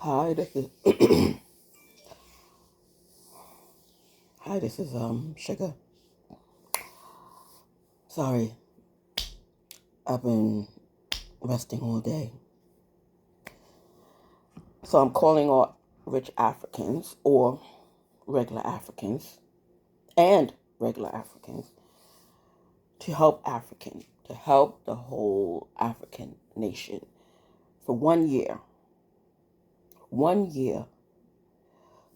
Hi, this is hi, this is Sugar. Sorry, I've been resting all day. So I'm calling all rich Africans or regular Africans and regular Africans to help the whole African nation for 1 year. 1 year,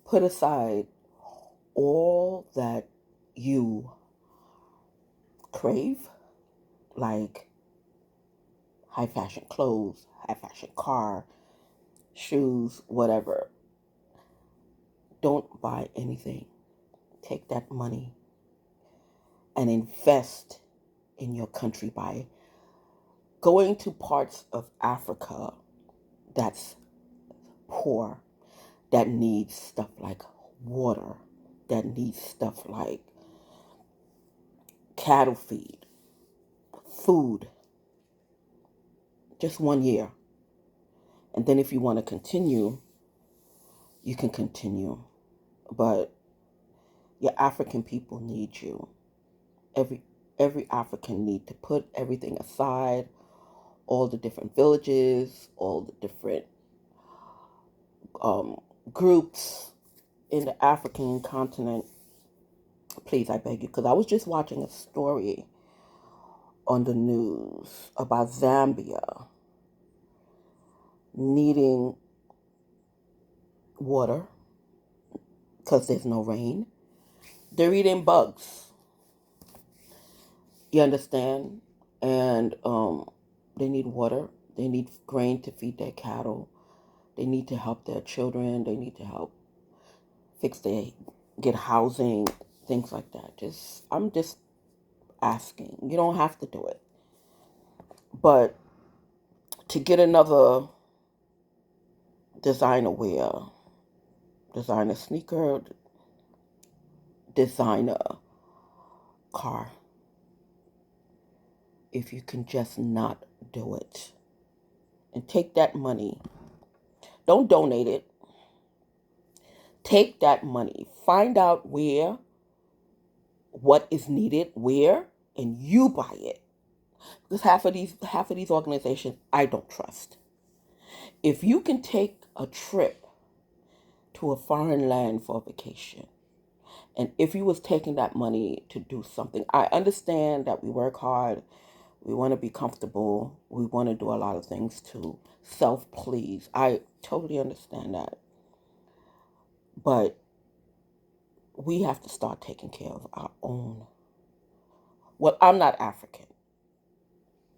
put aside all that you crave, like high fashion clothes, high fashion car, shoes, whatever. Don't buy anything. Take that money and invest in your country by going to parts of Africa that's poor, that needs stuff like water, that needs stuff like cattle feed, food. Just 1 year. And then if you want to continue, you can continue. But your African people need you. Every every African need to put everything aside, all the different villages, all the different um, groups in the African continent. Please, I beg you, because I was just watching a story on the news about Zambia needing water because there's no rain. They're eating bugs. You understand? And they need water. They need grain to feed their cattle. They need to help their children. They need to help fix their get housing, things like that. I'm just asking. You don't have to do it. But to get another designer wear, designer sneaker, designer car, if you can just not do it and take that money, don't donate it. Take that money, find out what is needed, where, and you buy it. Because half of these organizations I don't trust. If you can take a trip to a foreign land for a vacation, and if you was taking that money to do something, I understand that we work hard, we want to be comfortable, we want to do a lot of things to self-please. I totally understand that. But we have to start taking care of our own. Well, I'm not African.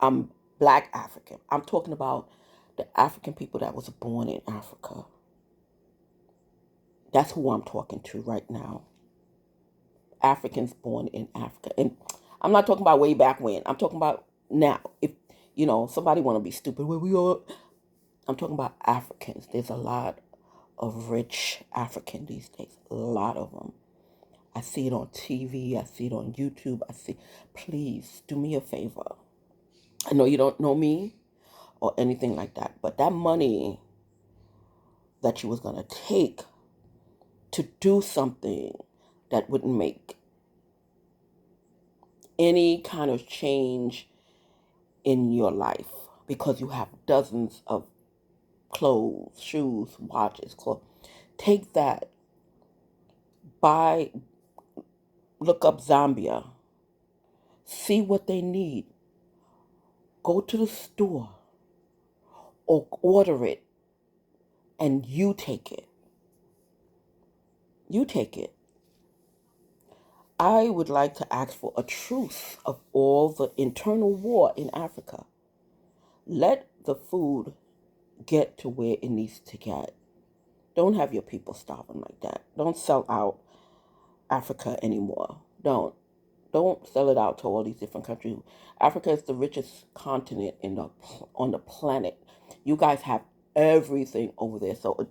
I'm black African. I'm talking about the African people that was born in Africa. That's who I'm talking to right now. Africans born in Africa. And I'm not talking about way back when. I'm talking about now. If somebody want to be stupid, where we are, I'm talking about Africans. There's a lot of rich African these days. A lot of them. I see it on TV. I see it on YouTube. Please do me a favor. I know you don't know me or anything like that, but that money that you was gonna take to do something that wouldn't make any kind of change in your life because you have dozens of clothes, shoes, watches, clothes. Take that, buy, look up Zambia, see what they need, go to the store or order it, and you take it. You take it. I would like to ask for a truce of all the internal war in Africa. Let the food get to where it needs to get. Don't have your people starving like that. Don't sell out Africa anymore. Don't sell it out to all these different countries. Africa is the richest continent on the planet. You guys have everything over there, so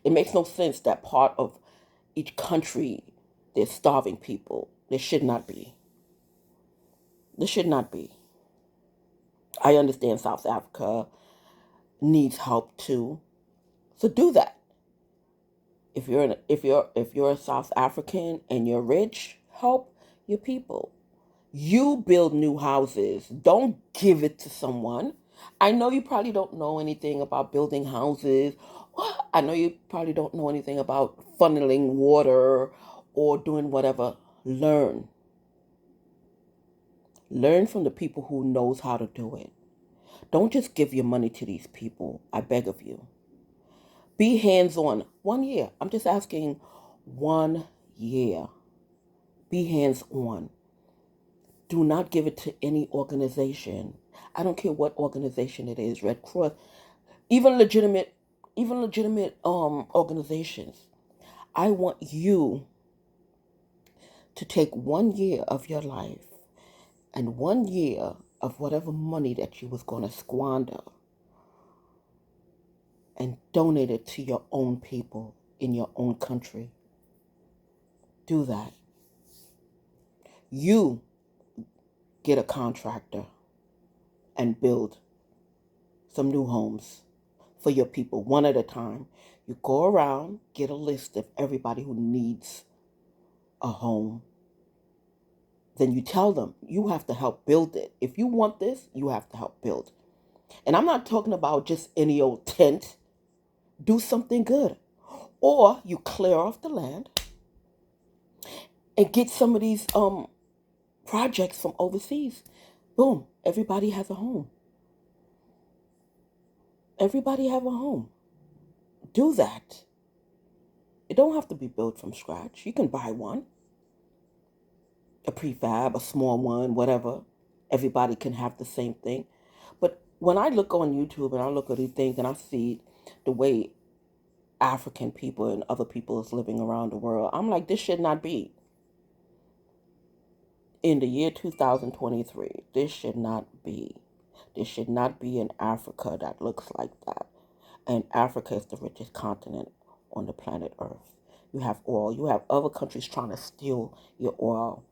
it makes no sense that part of each country there's starving people. There should not be. There should not be. I understand South Africa needs help too. So do that. If you're a South African and you're rich, help your people. You build new houses. Don't give it to someone. I know you probably don't know anything about building houses. I know you probably don't know anything about funneling water or doing whatever. Learn. Learn from the people who knows how to do it. Don't just give your money to these people. I beg of you. Be hands-on. 1 year. I'm just asking 1 year. Be hands-on. Do not give it to any organization. I don't care what organization it is, Red Cross, even legitimate organizations. I want you to take 1 year of your life and 1 year of whatever money that you was going to squander and donate it to your own people in your own country. Do that. You get a contractor and build some new homes for your people one at a time. You go around, get a list of everybody who needs a home. Then you tell them you have to help build it. If you want this, you have to help build. And I'm not talking about just any old tent. Do something good. Or you clear off the land and get some of these projects from overseas. Boom, everybody has a home. Everybody have a home. Do that. It don't have to be built from scratch. You can buy one, a prefab, a small one, whatever. Everybody can have the same thing. But when I look on YouTube and I look at these things and I see the way African people and other people is living around the world, I'm like, this should not be. In the year 2023, this should not be. There should not be an Africa that looks like that. And Africa is the richest continent on the planet Earth. You have oil. You have other countries trying to steal your oil.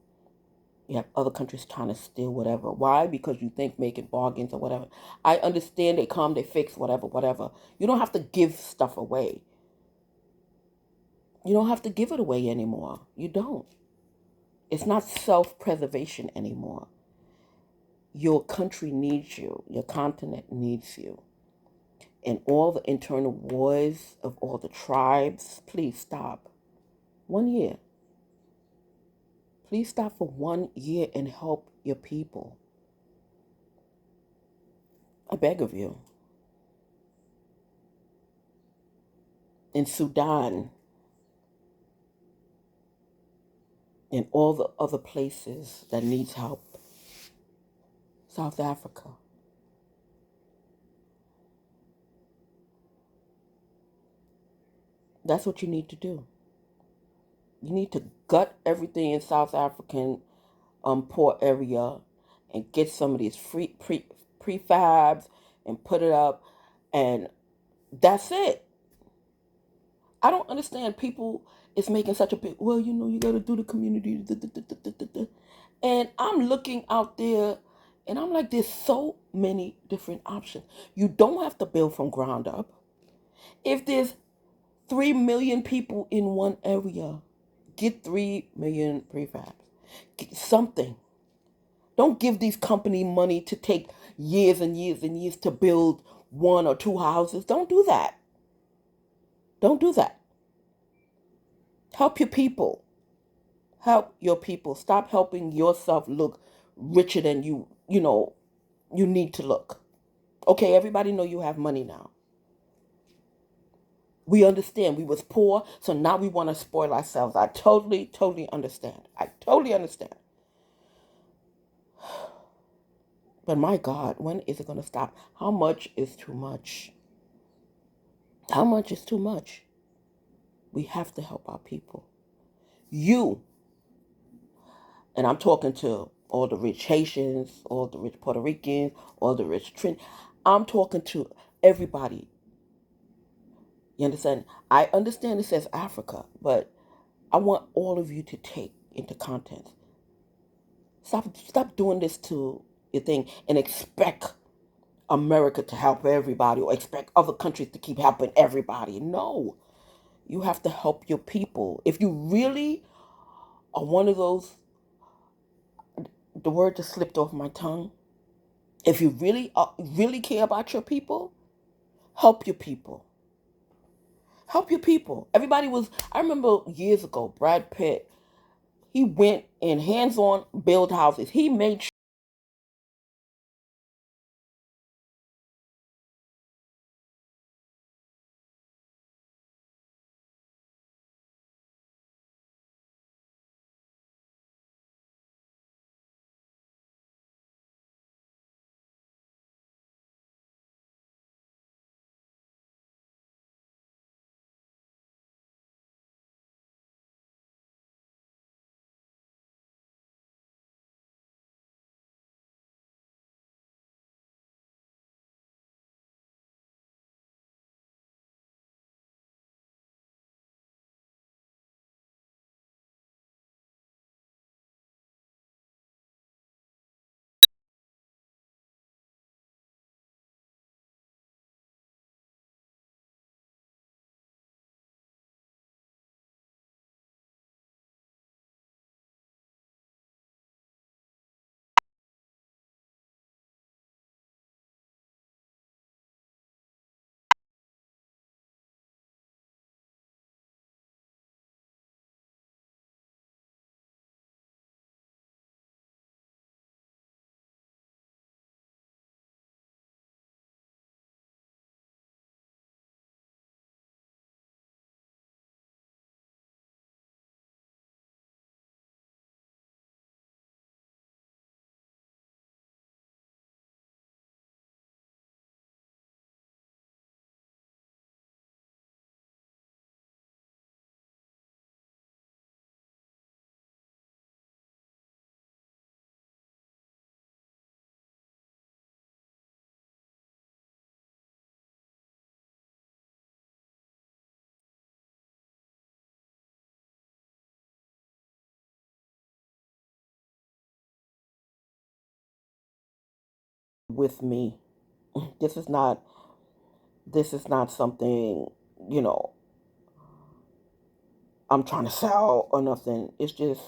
You have other countries trying to steal whatever. Why? Because you think making bargains or whatever. I understand they come, they fix whatever, whatever. You don't have to give stuff away. You don't have to give it away anymore. You don't. It's not self-preservation anymore. Your country needs you. Your continent needs you. And all the internal wars of all the tribes, please stop. 1 year. Please stop for 1 year and help your people. I beg of you. In Sudan and all the other places that needs help. South Africa. That's what you need to do. You need to gut everything in South African poor area and get some of these prefabs and put it up, and that's it. I don't understand people is making such a big, well, you got to do the community. And I'm looking out there and I'm like, there's so many different options. You don't have to build from ground up. If there's 3 million people in one area, get 3 million prefabs. Get something. Don't give these company money to take years and years and years to build one or two houses. Don't do that. Don't do that. Help your people. Help your people. Stop helping yourself look richer than you need to look. Okay, everybody know you have money now. We understand we was poor, so now we want to spoil ourselves. I totally understand. I totally understand. But my God, when is it going to stop? How much is too much? How much is too much? We have to help our people. You, and I'm talking to all the rich Haitians, all the rich Puerto Ricans, all the rich Trin. I'm talking to everybody. You understand? I understand it says Africa, but I want all of you to take into context. Stop doing this to your thing and expect America to help everybody or expect other countries to keep helping everybody. No, you have to help your people. If you really are one of those, the word just slipped off my tongue. If you really care about your people, help your people. Help your people. Everybody was. I remember years ago, Brad Pitt. He went in hands-on build houses. He made sure with me. This is not. This is not something. You know, I'm trying to sell or nothing. It's just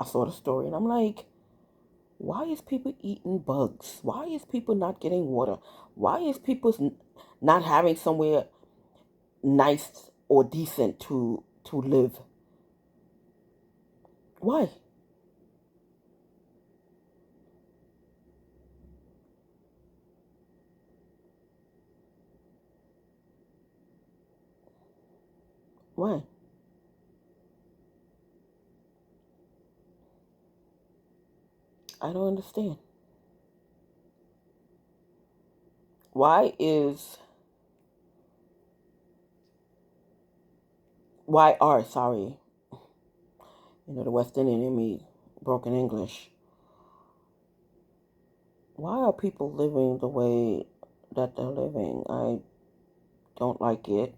I saw the story and I'm like, why is people eating bugs? Why is people not getting water? Why is people not having somewhere nice or decent to live? Why? Why? I don't understand. Why are sorry, the West Indian in me, broken English. Why are people living the way that they're living? I don't like it.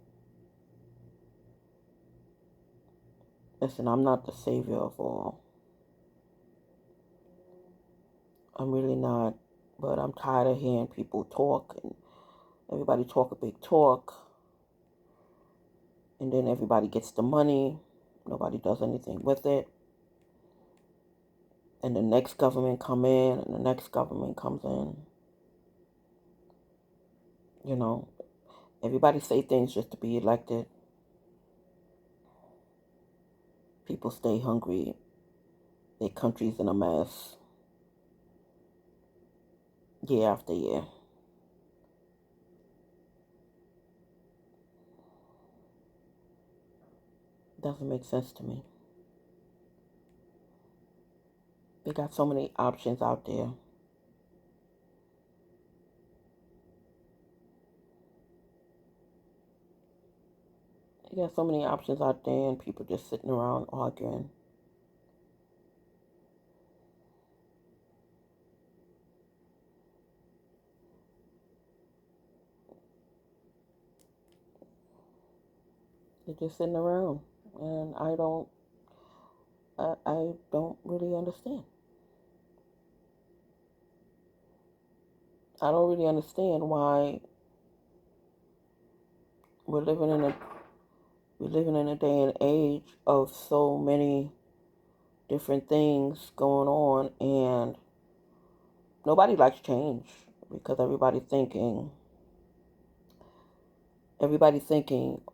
Listen, I'm not the savior of all. I'm really not. But I'm tired of hearing people talk and everybody talk a big talk, and then everybody gets the money. Nobody does anything with it. And the next government come in, and the next government comes in. You know, everybody say things just to be elected. People stay hungry. Their country's in a mess year after year. Doesn't make sense to me. They got so many options out there. They got so many options out there, and people just sitting around arguing. They're just sitting around, and I don't really understand. I don't really understand why we're living in a we're living in a day and age of so many different things going on, and nobody likes change because everybody thinking,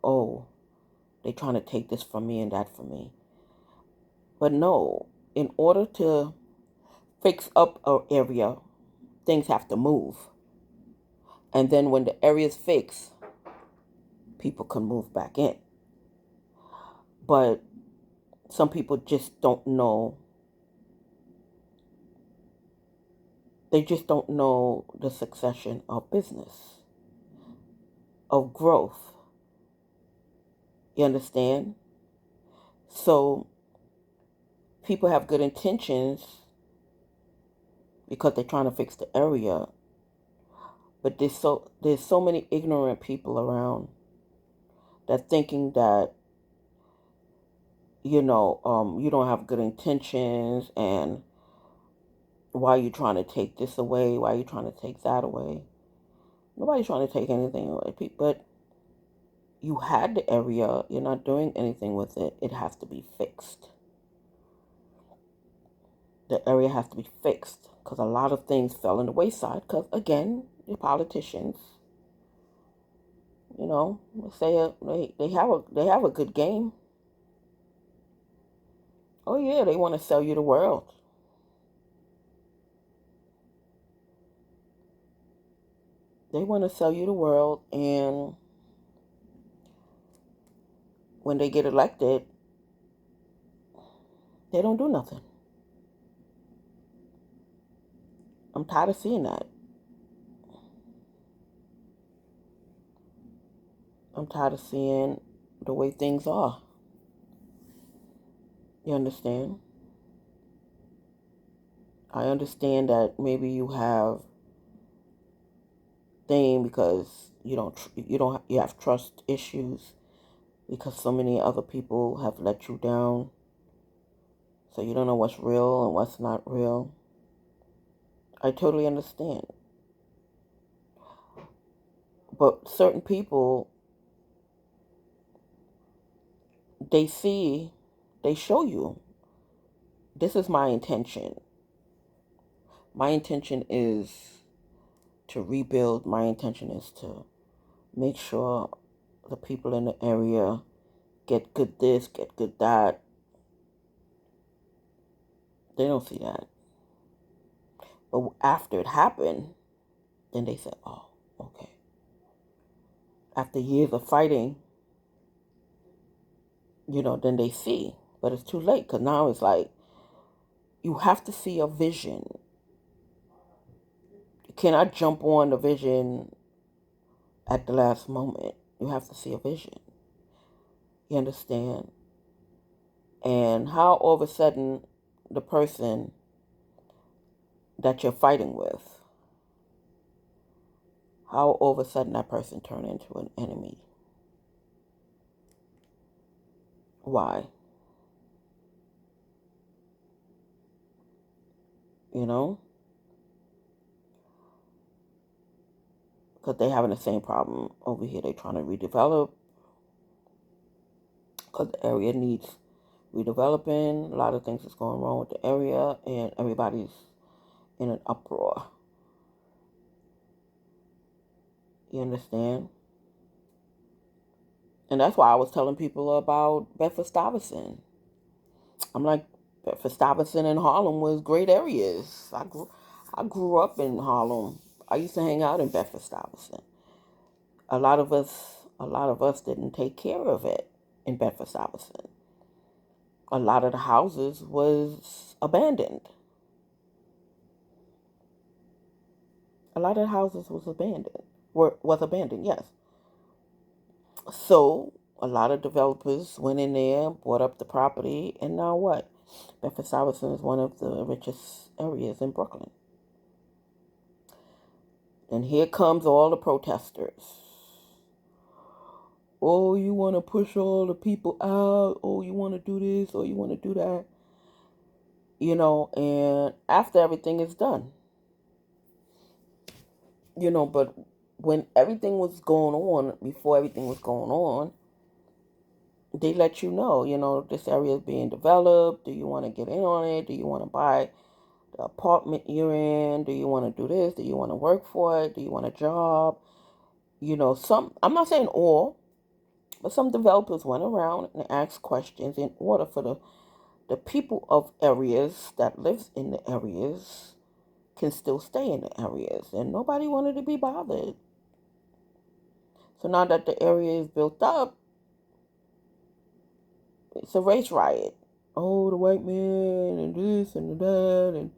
oh, they're trying to take this from me and that from me. But no, in order to fix up an area, things have to move. And then when the area's fixed, people can move back in. But some people just don't know. They just don't know the succession of business, of growth. You understand? So people have good intentions because they're trying to fix the area, but there's so many ignorant people around that thinking that you don't have good intentions, and why are you trying to take this away? Why are you trying to take that away? Nobody's trying to take anything away, but you had the area. You're not doing anything with it. It has to be fixed. The area has to be fixed because a lot of things fell in the wayside. Because again, the politicians, they have a good game. Oh yeah, they want to sell you the world. They want to sell you the world, and when they get elected, they don't do nothing. I'm tired of seeing that. I'm tired of seeing the way things are. You understand? I understand that maybe you have thing because you have trust issues because so many other people have let you down. So you don't know what's real and what's not real. I totally understand. But certain people, they see, they show you, this is my intention. My intention is to rebuild. My intention is to make sure the people in the area get good this, get good that. They don't see that. But after it happened, then they said, oh, okay. After years of fighting, then they see. But it's too late because now it's like you have to see a vision. You cannot jump on the vision at the last moment. You have to see a vision. You understand? And how all of a sudden the person that you're fighting with, how all of a sudden that person turned into an enemy? Why? You know? Because they having the same problem over here. They trying to redevelop because the area needs redeveloping. A lot of things is going wrong with the area, and everybody's in an uproar. You understand? And that's why I was telling people about Bedford-Stuyvesant. I'm like, Bedford-Stuyvesant and Harlem was great areas. I grew up in Harlem. I used to hang out in Bedford-Stuyvesant. A lot of us didn't take care of it in Bedford-Stuyvesant. A lot of the houses was abandoned. A lot of the houses was abandoned, yes. So a lot of developers went in there, bought up the property, and now what? Bedford-Stuyvesant is one of the richest areas in Brooklyn. And here comes all the protesters. Oh, you want to push all the people out? Oh, you want to do this? Or you want to do that? And after everything is done, But when everything was going on, before everything was going on, they let you know, this area is being developed. Do you want to get in on it? Do you want to buy the apartment you're in? Do you want to do this? Do you want to work for it? Do you want a job? I'm not saying all, but some developers went around and asked questions in order for the people of areas that lives in the areas can still stay in the areas, and nobody wanted to be bothered. So now that the area is built up, it's a race riot. Oh, the white man and this and that, and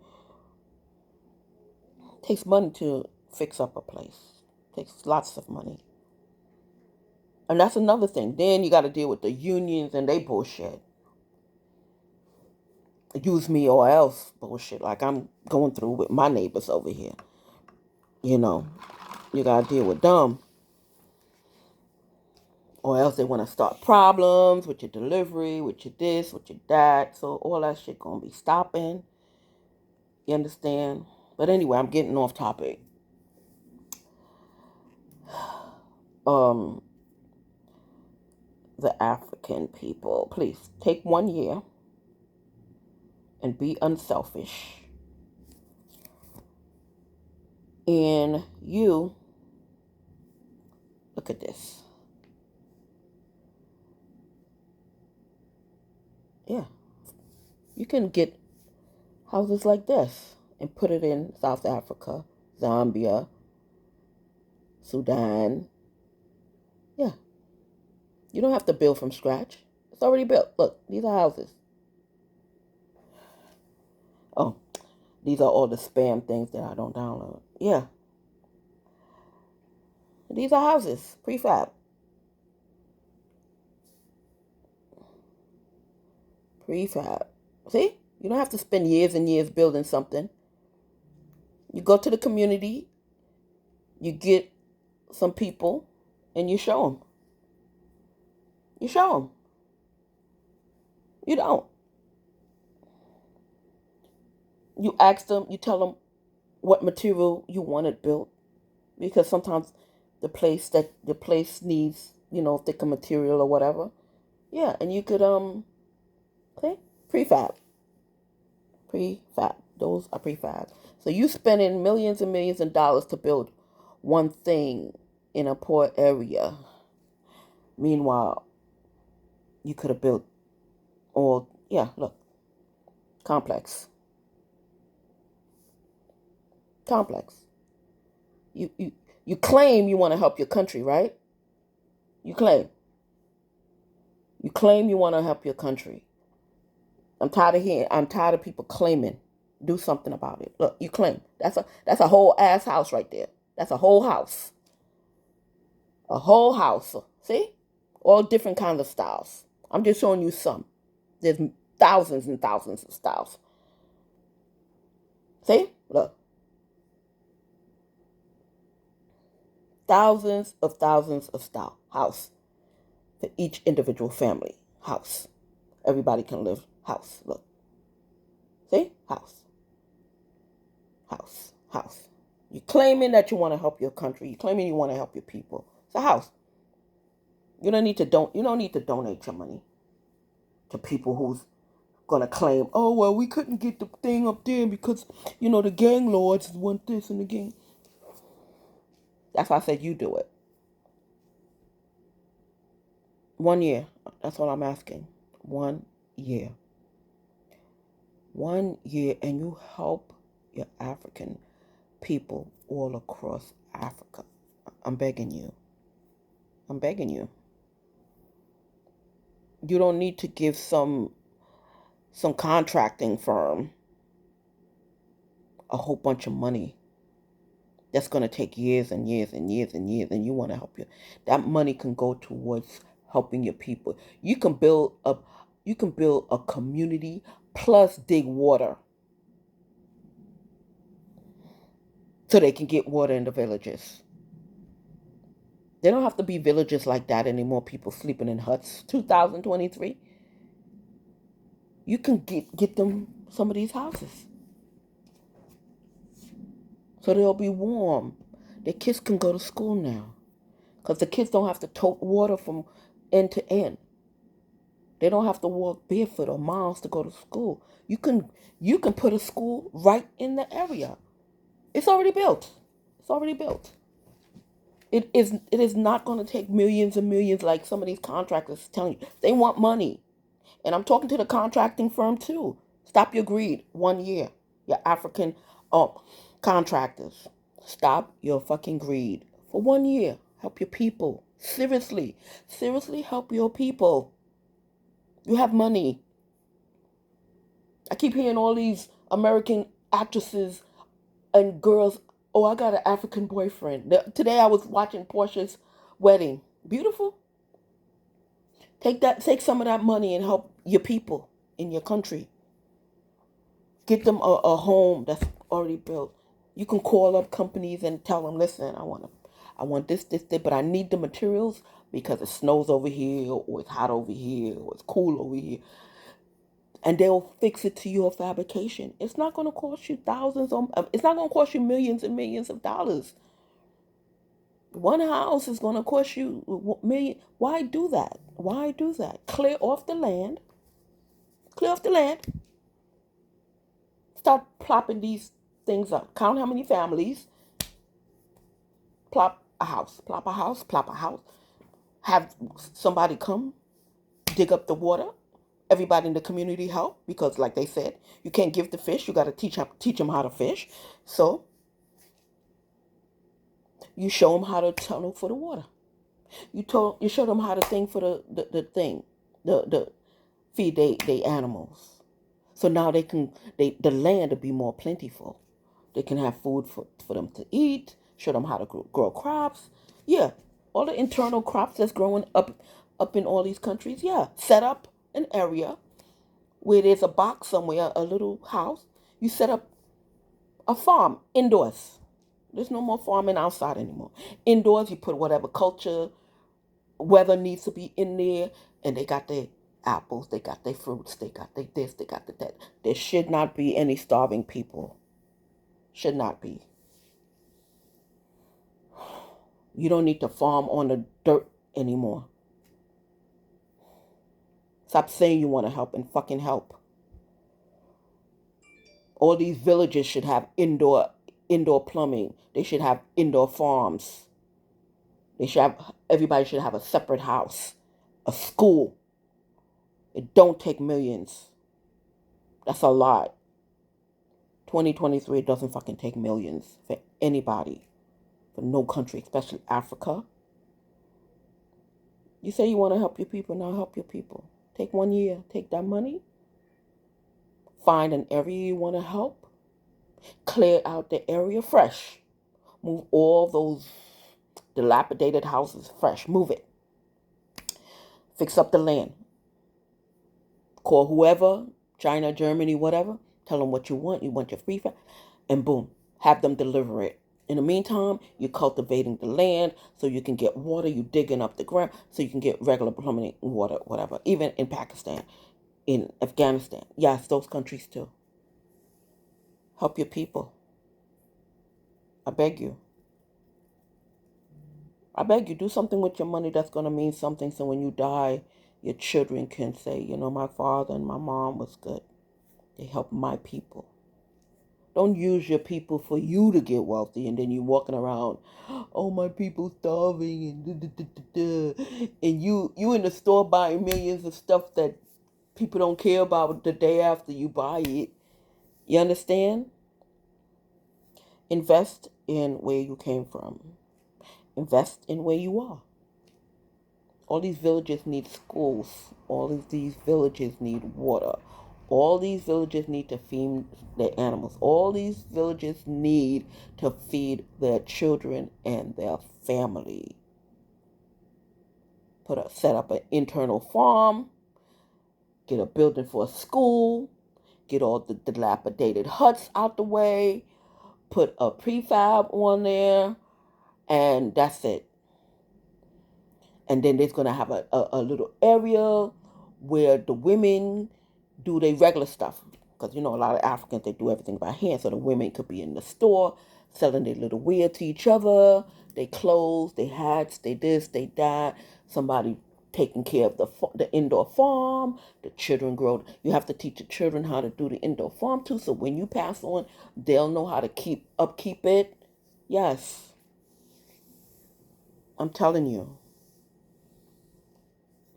it takes money to fix up a place. It takes lots of money. And that's another thing. Then you got to deal with the unions and they bullshit. Use me or else bullshit like I'm going through with my neighbors over here. You know, you got to deal with them. Or else they want to start problems with your delivery, with your this, with your that. So all that shit going to be stopping. You understand? But anyway, I'm getting off topic. Um, the African people, please take 1 year and be unselfish. And you, look at this. Yeah, you can get houses like this and put it in South Africa, Zambia, Sudan. Yeah, you don't have to build from scratch. It's already built. Look, these are houses. Oh, these are all the spam things that I don't download. Yeah, these are houses, prefab. Prefab. See? You don't have to spend years and years building something. You go to the community, you get some people, and you show them. You show them. You don't. You ask them, you tell them what material you want it built. Because sometimes the place needs, thicker material or whatever. Yeah, and you could okay, prefab. Prefab. Those are prefab. So you spending millions and millions of dollars to build one thing in a poor area. Meanwhile, you could have built all, yeah, look, complex. Complex. You claim you want to help your country, right? You claim. You claim you want to help your country. I'm tired of people claiming. Do something about it. Look, you claim. That's a whole ass house right there. That's a whole house. A whole house. See? All different kinds of styles. I'm just showing you some. There's thousands and thousands of styles. See? Look. Thousands of style house for each individual family. House. Everybody can live. House. Look. See? House. House. House. You claiming that you want to help your country. You claiming you want to help your people. It's a house. You don't need to donate your money to people who's gonna claim, oh well, we couldn't get the thing up there because the gang lords want this and the gang. That's why I said you do it. 1 year. That's all I'm asking. 1 year. 1 year, and you help your African people all across Africa. I'm begging you. I'm begging you. You don't need to give some contracting firm a whole bunch of money that's going to take years and years and years and years, and you want to help you. That money can go towards helping your people. You can build a community plus dig water so they can get water in the villages. They don't have to be villages like that anymore. People sleeping in huts. 2023. You can get them some of these houses so they'll be warm. the kids can go to school now. Because the kids don't have to tote water from end to end. They don't have to walk barefoot or miles to go to school. You can put a school right in the area. It's already built. It's already built. It is not going to take millions and millions like some of these contractors telling you. They want money. And I'm talking to the contracting firm too. Stop your greed. 1 year. Your African contractors. Stop your fucking greed. For 1 year. Help your people. Seriously. Seriously help your people. You have money. I keep hearing all these American actresses and girls, oh, I got an African boyfriend. Today I was watching Portia's wedding. Beautiful. Take some of that money and help your people in your country. Get them a home that's already built. You can call up companies and tell them, listen, I want this, but I need the materials because it snows over here, or it's hot over here, or it's cool over here. And they'll fix it to your fabrication. It's not going to cost you thousands, it's not going to cost you millions and millions of dollars. One house is going to cost you million. Why do that? Why do that? Clear off the land. Clear off the land. Start plopping these things up. Count how many families. Plop a house. Plop a house. Plop a house. Have somebody come dig up the water. Everybody in the community help because, like they said, you can't give the fish. You got to teach them how to fish. So you show them how to tunnel for the water. You show them how to thing for the thing, the feed they animals. So now the land will be more plentiful. They can have food for them to eat. Show them how to grow crops. Yeah, all the internal crops that's growing up in all these countries. Yeah, set up an area where there's a box somewhere, a little house. You set up a farm indoors. There's no more farming outside anymore. Indoors, you put whatever culture, weather needs to be in there, and they got their apples, they got their fruits, they got their this, they got that. There should not be any starving people. Should not be. You don't need to farm on the dirt anymore. Stop saying you want to help and fucking help. All these villages should have indoor plumbing. They should have indoor farms. Everybody should have a separate house, a school. It don't take millions. That's a lot. 2023 doesn't fucking take millions for anybody, for no country, especially Africa. You say you want to help your people, now help your people. Take 1 year, take that money, find an area you want to help, clear out the area fresh, move all those dilapidated houses fresh, move it, fix up the land, call whoever, China, Germany, whatever, tell them what you want your free fat, and boom, have them deliver it. In the meantime, you're cultivating the land so you can get water. You're digging up the ground so you can get regular plumbing water, whatever. Even in Pakistan, in Afghanistan. Yes, those countries too. Help your people. I beg you. I beg you, do something with your money that's going to mean something so when you die, your children can say, my father and my mom was good. They helped my people. Don't use your people for you to get wealthy and then you walking around, oh, my people starving and and you in the store buying millions of stuff that people don't care about the day after you buy it. You understand? Invest in where you came from. Invest in where you are. All these villages need schools. All of these villages need water. All these villages need to feed their animals. All these villages need to feed their children and their family. Set up an internal farm. Get a building for a school. Get all the dilapidated huts out the way. Put a prefab on there. And that's it. And then there's going to have a little area where the women do their regular stuff. Because, a lot of Africans, they do everything by hand. So the women could be in the store selling their little wear to each other, their clothes, their hats, they this, they that. Somebody taking care of the indoor farm. The children grow. You have to teach the children how to do the indoor farm too. So when you pass on, they'll know how to keep it. Yes, I'm telling you.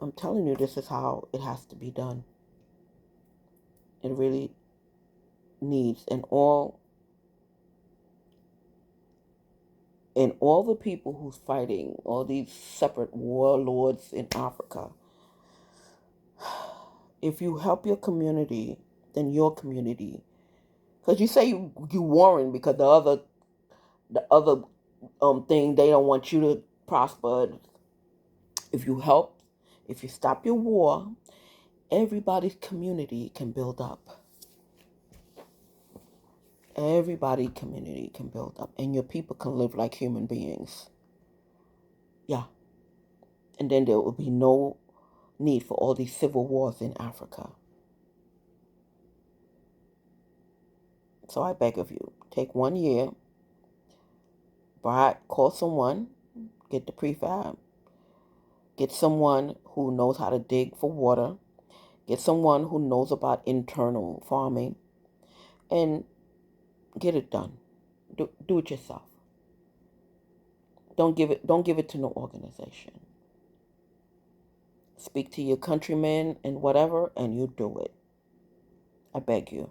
I'm telling you, this is how it has to be done. It really needs, and all the people who's fighting, all these separate warlords in Africa. If you help your community, then your community, because you say you warring because the other thing, they don't want you to prosper. If you help, if you stop your war, everybody's community can build up. Everybody community can build up, and your people can live like human beings. Yeah. And then there will be no need for all these civil wars in Africa. So I beg of you, take 1 year, call someone, get the prefab, get someone who knows how to dig for water, get someone who knows about internal farming, and get it done. Do it yourself. Don't give it to no organization. Speak to your countrymen and whatever, and you do it. I beg you.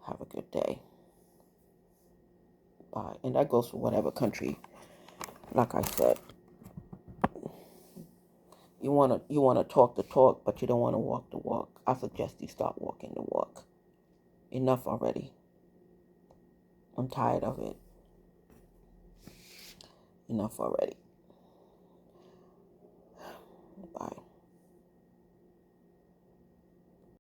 Have a good day. Bye. And that goes for whatever country. Like I said, you wanna talk the talk, but you don't wanna walk the walk. I suggest you start walking the walk. Enough already. I'm tired of it. Enough already.